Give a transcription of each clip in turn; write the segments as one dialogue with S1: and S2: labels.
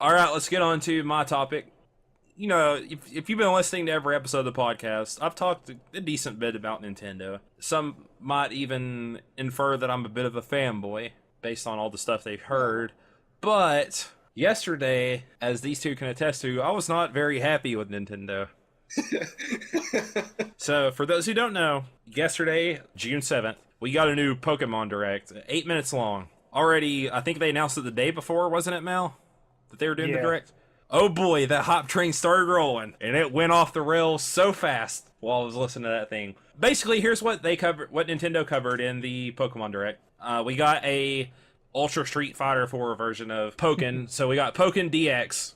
S1: All right, let's get on to my topic. You know, if you've been listening to every episode of the podcast, I've talked a decent bit about Nintendo. Some might even infer that I'm a bit of a fanboy based on all the stuff they've heard. But yesterday, as these two can attest to, I was not very happy with Nintendo. So, for those who don't know, yesterday, June 7th, we got a new Pokemon Direct, 8 minutes long. Already, I think they announced it the day before, wasn't it, Mal? That they were doing the Direct? Oh boy, that hype train started rolling, and it went off the rails so fast while I was listening to that thing. Basically, here's what they covered, what Nintendo covered in the Pokemon Direct. We got a Ultra Street Fighter 4 version of Pokken, so we got Pokken DX.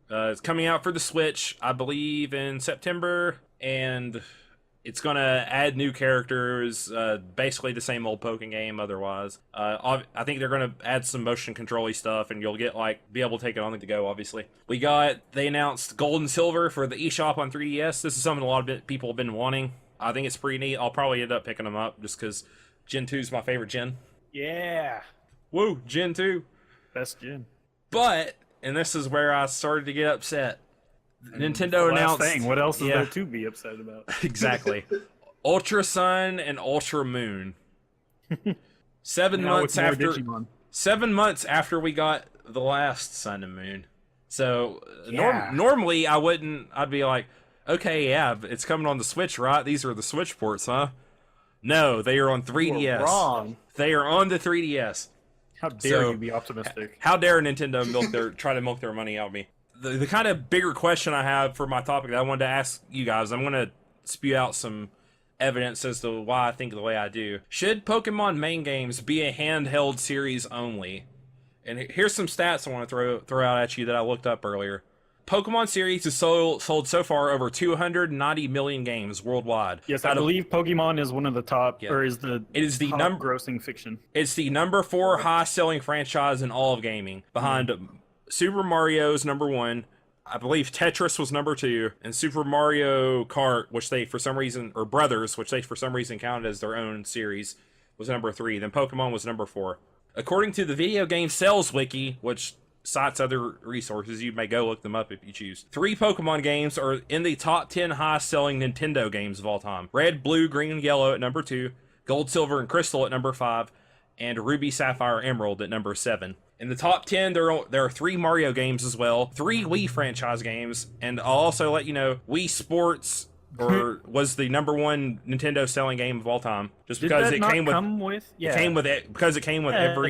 S1: It's coming out for the Switch, I believe, in September, and it's going to add new characters, basically the same old Pokken game otherwise. I think they're going to add some motion control-y stuff, and you'll get, be able to take it on the go, obviously. They announced Gold and Silver for the eShop on 3DS. This is something a lot of people have been wanting. I think it's pretty neat. I'll probably end up picking them up, just because Gen 2 is my favorite gen.
S2: Yeah.
S1: Woo, Gen 2.
S2: Best gen.
S1: But, and this is where I started to get upset. Nintendo announced.
S2: What else is there to be upset about?
S1: Exactly. Ultra Sun and Ultra Moon. 7 months after.
S2: Digimon.
S1: 7 months after we got the last Sun and Moon. So
S2: Yeah.
S1: normally I'd be like, okay, yeah, it's coming on the Switch, right? These are the Switch ports, huh? No, they are on 3DS.
S2: You are wrong.
S1: They are on the 3DS.
S2: How dare you be optimistic?
S1: How dare Nintendo try to milk their money out of me? The kind of bigger question I have for my topic that I wanted to ask you guys, I'm going to spew out some evidence as to why I think the way I do. Should Pokemon main games be a handheld series only? And here's some stats I want to throw out at you that I looked up earlier. Pokemon series has sold so far over 290 million games worldwide.
S2: Yes, I believe Pokemon is one of the top,
S1: Yeah.
S2: or is the
S1: top
S2: grossing fiction.
S1: It's the number 4 highest-selling franchise in all of gaming, behind Super Mario's number 1. I believe Tetris was number 2, and Super Mario Kart, which they for some reason, or Brothers, which they for some reason counted as their own series, was number 3. Then Pokemon was number 4. According to the Video Game Sales Wiki, which cites other resources, you may go look them up if you choose. 3 Pokemon games are in the top 10 highest-selling Nintendo games of all time. Red, Blue, Green, and Yellow at number 2, Gold, Silver, and Crystal at number 5, and Ruby, Sapphire, Emerald at number 7. In the top 10, there are 3 Mario games as well, 3 Wii franchise games, and I'll also let you know, Wii Sports was the number 1 Nintendo selling game of all time, just because it came with every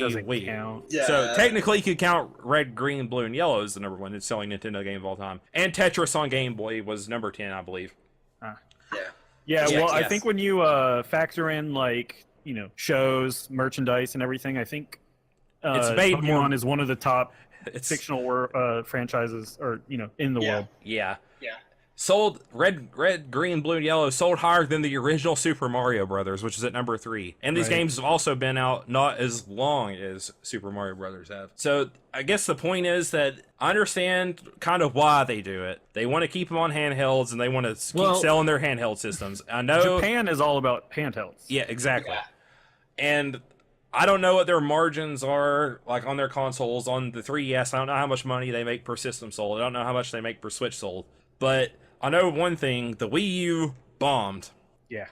S1: Wii.
S2: Count.
S3: Yeah.
S1: So technically, you could count Red, Green, Blue, and Yellow as the number 1 selling Nintendo game of all time. And Tetris on Game Boy was number 10, I believe.
S2: Yeah, well,
S1: Yes.
S2: I think when you factor in shows, merchandise, and everything, I think
S1: It's made
S2: Pokemon
S1: more-
S2: is one of the top
S1: It's
S2: fictional franchises, or in the world.
S1: Yeah.
S3: Yeah.
S1: Sold Red, Green, Blue, and Yellow sold higher than the original Super Mario Brothers, which is at number 3. And these
S2: Right.
S1: games have also been out not as long as Super Mario Brothers have. So I guess the point is that I understand kind of why they do it. They want to keep them on handhelds, and they want to keep selling their handheld systems. I know
S2: Japan is all about handhelds.
S1: Yeah, exactly.
S3: Yeah.
S1: And I don't know what their margins are like on their consoles. On the 3DS, I don't know how much money they make per system sold. I don't know how much they make per Switch sold. But I know one thing, the Wii U bombed.
S2: Yeah.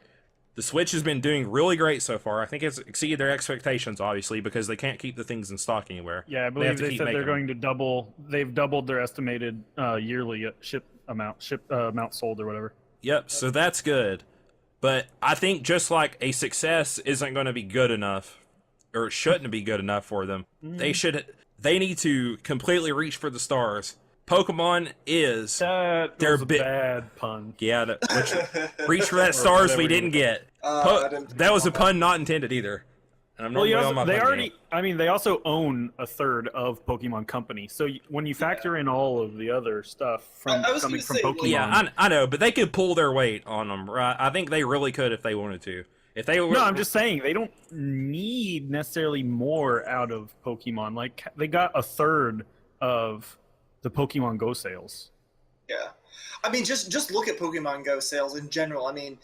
S1: The Switch has been doing really great so far. I think it's exceeded their expectations, obviously, because they can't keep the things in stock anywhere.
S2: Yeah, I believe they said they're going to double. They've doubled their estimated yearly ship amount sold or whatever.
S1: Yep, so that's good. But I think just like a success isn't going to be good enough, or it shouldn't be good enough for them. They need to completely reach for the stars. Pokemon is
S2: That was a bad pun.
S1: Yeah, reach for that stars we didn't get. That was a pun not intended either. And I'm normally on my pun game.
S2: They also own a third of Pokemon Company. So when you factor in all of the other stuff coming from Pokemon,
S1: yeah, I know, but they could pull their weight on them, right? I think they really could if they wanted to. If they were,
S2: no, I'm just saying they don't need necessarily more out of Pokemon. Like they got a third of the Pokemon Go sales.
S3: Yeah. I mean, just look at Pokemon Go sales in general. I mean,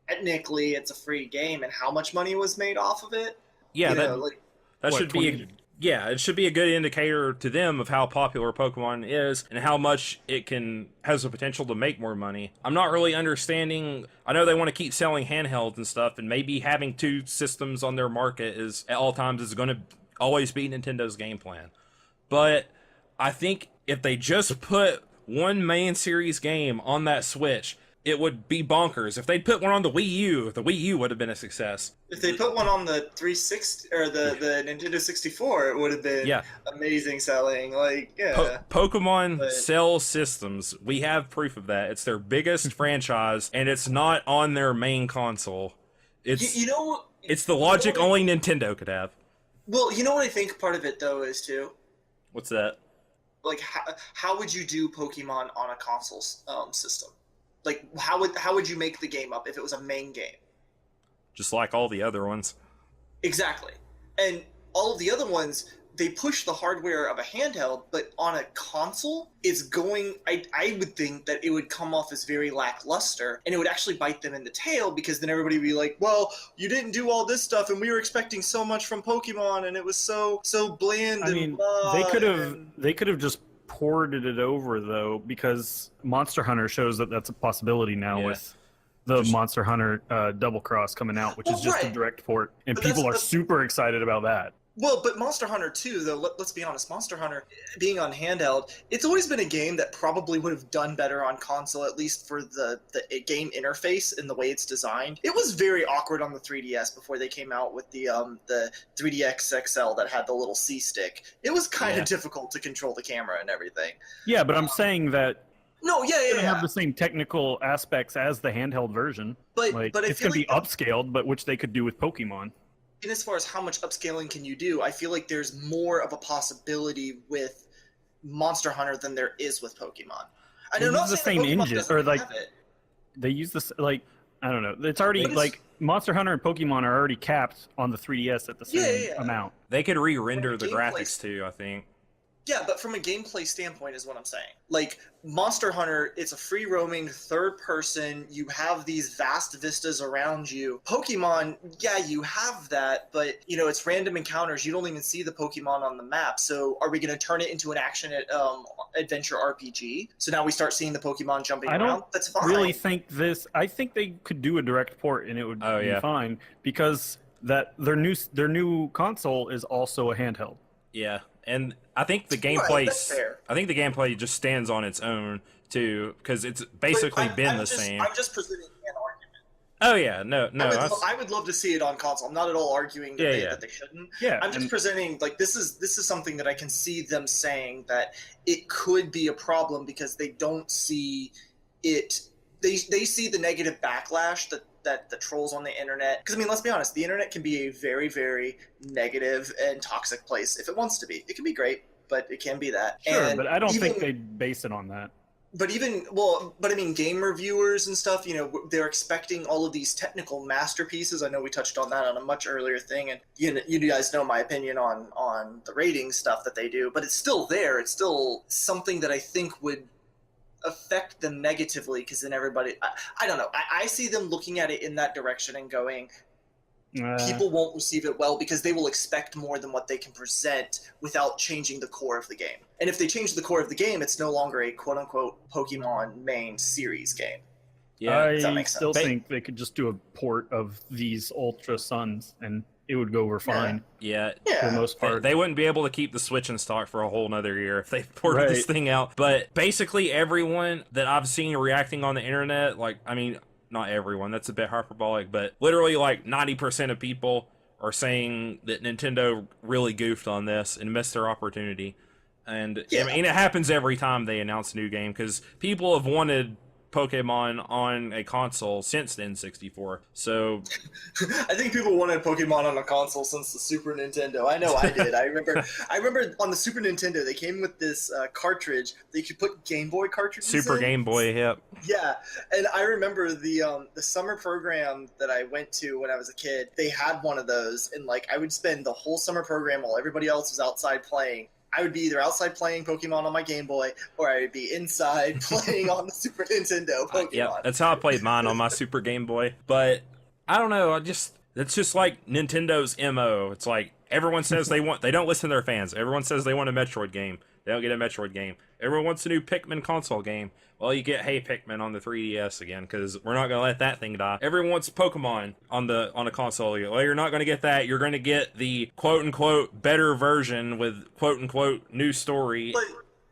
S3: technically it's a free game, and how much money was made off of it?
S1: Yeah,
S3: that
S1: should be Yeah, it should be a good indicator to them of how popular Pokemon is and how much it has the potential to make more money. I'm not really understanding. I know they want to keep selling handhelds and stuff, and maybe having 2 systems on their market is at all times is going to always be Nintendo's game plan. But I think if they just put one main series game on that Switch, it would be bonkers. If they'd put one on the Wii U would have been a success.
S3: If they put one on the 360 or the Nintendo 64, it would have been amazing selling. Like,
S1: Pokemon sells systems. We have proof of that. It's their biggest franchise, and it's not on their main console. It's it's the logic only Nintendo could have.
S3: Well, you know what I think part of it though is too.
S1: What's that?
S3: Like, how would you do Pokemon on a console system? Like, how would you make the game up if it was a main game?
S1: Just like all the other ones.
S3: Exactly. And all of the other ones, they push the hardware of a handheld, but on a console, it's going... I would think that it would come off as very lackluster, and it would actually bite them in the tail, because then everybody would be like, well, you didn't do all this stuff, and we were expecting so much from Pokemon, and it was so bland and blah.
S2: They could have just ported it over though, because Monster Hunter shows that that's a possibility now with the Monster Hunter Double Cross coming out, which is just a direct port, and people are super excited about that.
S3: Well, but Monster Hunter 2, though, let's be honest, Monster Hunter, being on handheld, it's always been a game that probably would have done better on console, at least for the game interface and the way it's designed. It was very awkward on the 3DS before they came out with the 3DX XL that had the little C stick. It was kind of difficult to control the camera and everything.
S2: Yeah, but I'm saying that
S3: no,
S2: it's going to have the same technical aspects as the handheld version. But it's going to be upscaled, but which they could do with Pokemon.
S3: And as far as how much upscaling can you do, I feel like there's more of a possibility with Monster Hunter than there is with Pokemon. I know not
S2: the same engine, or like they use this, like, I don't know. It's already like Monster Hunter and Pokemon are already capped on the 3DS at the same amount.
S1: They could re-render the graphics too, I think.
S3: Yeah, but from a gameplay standpoint is what I'm saying. Like, Monster Hunter, it's a free-roaming, third-person, you have these vast vistas around you. Pokemon, yeah, you have that, but, it's random encounters. You don't even see the Pokemon on the map. So are we going to turn it into an action-adventure RPG? So now we start seeing the Pokemon jumping around? That's fine.
S2: Really think this... I think they could do a direct port, and it would be fine, because their new console is also a handheld.
S1: Yeah. And I think the gameplay, I think the gameplay just stands on its own too, because it's basically the same.
S3: I'm just presenting an argument.
S1: Oh yeah, no.
S3: I would love to see it on console. I'm not at all arguing that they shouldn't.
S2: Yeah,
S3: I'm just presenting this is something that I can see them saying that it could be a problem because they don't see it. They see the negative backlash that the trolls on the internet, because I mean, let's be honest, the internet can be a very, very negative and toxic place if it wants to be. It can be great, but it can be that.
S2: Sure, but I don't think they'd base it on that.
S3: But I mean, game reviewers and stuff, they're expecting all of these technical masterpieces. I know we touched on that on a much earlier thing, and you guys know my opinion on the rating stuff that they do, but it's still there. It's still something that I think would affect them negatively, because then everybody, I don't know, I see them looking at it in that direction and going, people won't receive it well because they will expect more than what they can present without changing the core of the game. And if they change the core of the game, it's no longer a quote-unquote Pokemon main series game.
S2: Yeah, I still think they could just do a port of these Ultra Suns and it would go over fine.
S1: Yeah.
S2: For the most part.
S1: They wouldn't be able to keep the Switch in stock for a whole nother year if they ported this thing out. But basically everyone that I've seen reacting on the internet, not everyone, that's a bit hyperbolic, but literally 90% of people are saying that Nintendo really goofed on this and missed their opportunity. And I mean, it happens every time they announce a new game, because people have wanted Pokemon on a console since the N64. So
S3: I think people wanted Pokemon on a console since the Super Nintendo. I know I did. I remember on the Super Nintendo they came with this cartridge that you could put Game Boy cartridges in.
S1: Super Game Boy, yep.
S3: Yeah, and I remember the summer program that I went to when I was a kid. They had one of those, and I would spend the whole summer program while everybody else was outside playing. I would be either outside playing Pokemon on my Game Boy, or I would be inside playing on the Super Nintendo Pokemon.
S1: Yeah, that's how I played mine on my Super Game Boy. But I don't know, it's just like Nintendo's MO. It's like, Everyone says they don't listen to their fans. Everyone says they want a Metroid game. They don't get a Metroid game. Everyone wants a new Pikmin console game. Well, you get Hey Pikmin on the 3DS again, because we're not going to let that thing die. Everyone wants Pokemon on a console. Well, you're not going to get that. You're going to get the quote-unquote better version with quote-unquote new story.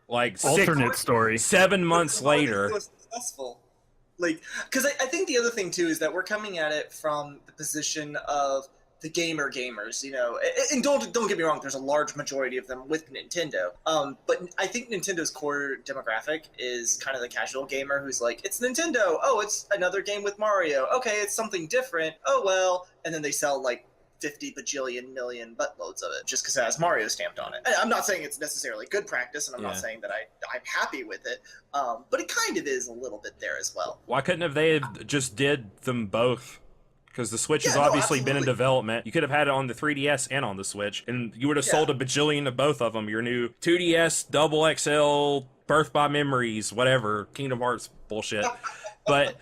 S1: Like
S2: alternate story.
S1: 7 months later.
S3: So successful. Like, because I think the other thing, too, is that we're coming at it from the position of the gamers, you know, and don't get me wrong, there's a large majority of them with Nintendo. But I think Nintendo's core demographic is kind of the casual gamer who's like, it's Nintendo. Oh, it's another game with Mario. Okay, it's something different. Oh, well. And then they sell like 50 bajillion million buttloads of it just because it has Mario stamped on it. I'm not saying it's necessarily good practice, and I'm not saying that I'm happy with it, but it kind of is a little bit there as well.
S1: Why couldn't have they just did them both? Because the Switch has obviously been in development. You could have had it on the 3DS and on the Switch, and you would have sold a bajillion of both of them. Your new 2DS, Double XL, Birth by Memories, whatever, Kingdom Hearts bullshit. But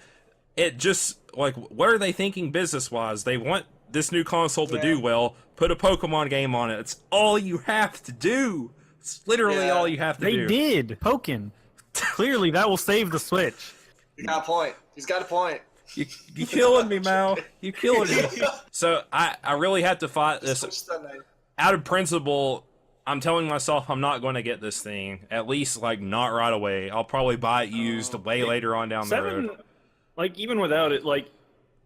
S1: it just, like, what are they thinking business-wise? They want this new console to do well. Put a Pokemon game on it. It's all you have to do. It's literally all you have to do.
S2: They did. Pokken. Clearly, that will save the Switch.
S3: You got a point. He's got a point.
S1: You killing me, Mal. You killing me. So I really have to fight this. Out of principle, I'm telling myself I'm not going to get this thing. At least, like, not right away. I'll probably buy it used way later on down the road.
S2: Like, even without it, like,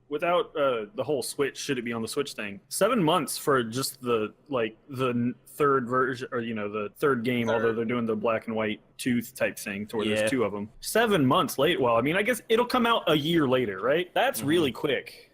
S2: without the whole Switch, should it be on the Switch thing, 7 months for just the third version, or, you know, the third game, although they're doing the black and white tooth type thing to where there's two of them. 7 months late. Well, I mean, I guess it'll come out a year later, right? That's really quick.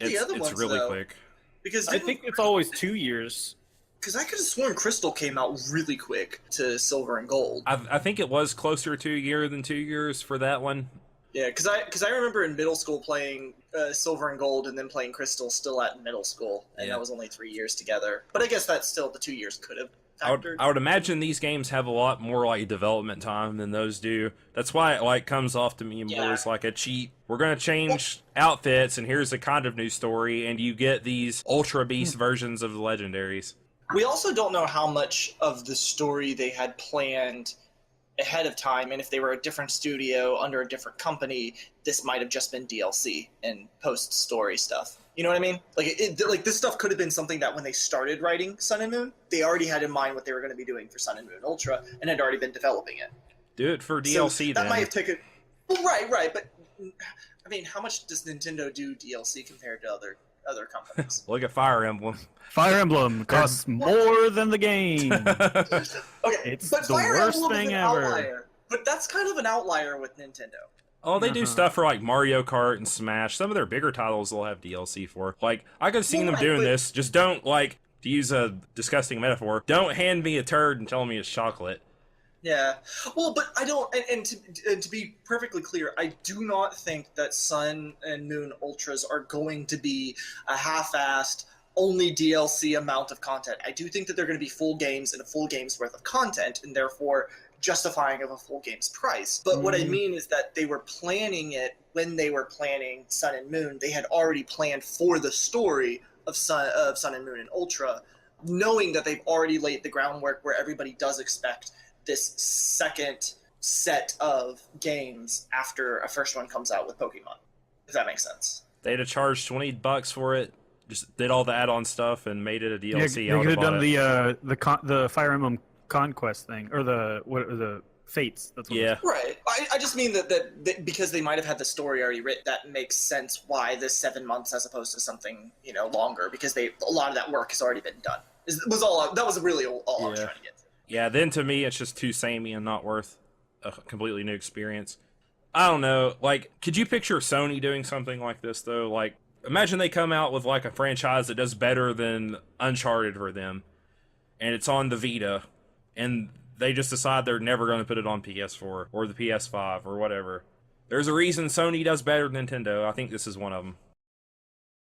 S1: It's really quick.
S3: Because
S2: I think it's always 2 years.
S3: Because I could have sworn Crystal came out really quick to Silver and Gold.
S1: I think it was closer to a year than 2 years for that one.
S3: Yeah, because I remember in middle school playing Silver and Gold and then playing Crystal still at middle school, and that was only 3 years together. But I guess that's still the 2 years could have factored.
S1: I would imagine these games have a lot more like development time than those do. That's why it like comes off to me more as like a cheap. We're gonna change outfits, and here's a kind of new story, and you get these Ultra Beast versions of the legendaries.
S3: We also don't know how much of the story they had planned ahead of time, and if they were a different studio under a different company, this might have just been DLC and post-story stuff. You know what I mean? Like this stuff could have been something that when they started writing Sun and Moon, they already had in mind what they were going to be doing for Sun and Moon Ultra, and had already been developing it.
S1: Do it for DLC,
S3: that might have taken. Well, right, but I mean, how much does Nintendo do DLC compared to other companies?
S1: Look at Fire Emblem.
S2: Fire Emblem costs more than the game.
S3: Okay,
S2: it's
S3: but
S2: the
S3: Fire
S2: worst
S3: Emblem
S2: thing
S3: is an
S2: ever.
S3: Outlier. But that's kind of an outlier with Nintendo.
S1: Oh, they do stuff for like Mario Kart and Smash. Some of their bigger titles they'll have DLC for. Like, I could have seen them doing this. Just don't, like, to use a disgusting metaphor, don't hand me a turd and tell me it's chocolate.
S3: Yeah. Well, but I don't, and to be perfectly clear, I do not think that Sun and Moon Ultras are going to be a half-assed, only DLC amount of content. I do think that they're going to be full games and a full game's worth of content, and therefore justifying of a full game's price. But what I mean is that they were planning it when they were planning Sun and Moon. They had already planned for the story of Sun and Moon and Ultra, knowing that they've already laid the groundwork where everybody does expect this second set of games after a first one comes out with Pokemon, if that makes sense.
S1: They'd have charged $20 for it, just did all the add-on stuff and made it a DLC.
S2: They could have done the Fire Emblem Conquest thing, or the Fates. That's what it's
S3: right. I just mean that because they might have had the story already written, that makes sense why this 7 months as opposed to something longer, because a lot of that work has already been done. That was really all I was trying to get to.
S1: Yeah, then to me it's just too samey and not worth a completely new experience. I don't know. Like, could you picture Sony doing something like this though? Like, imagine they come out with like a franchise that does better than Uncharted for them, and it's on the Vita, and they just decide they're never going to put it on PS4 or the PS5 or whatever. There's a reason Sony does better than Nintendo. I think this is one of them.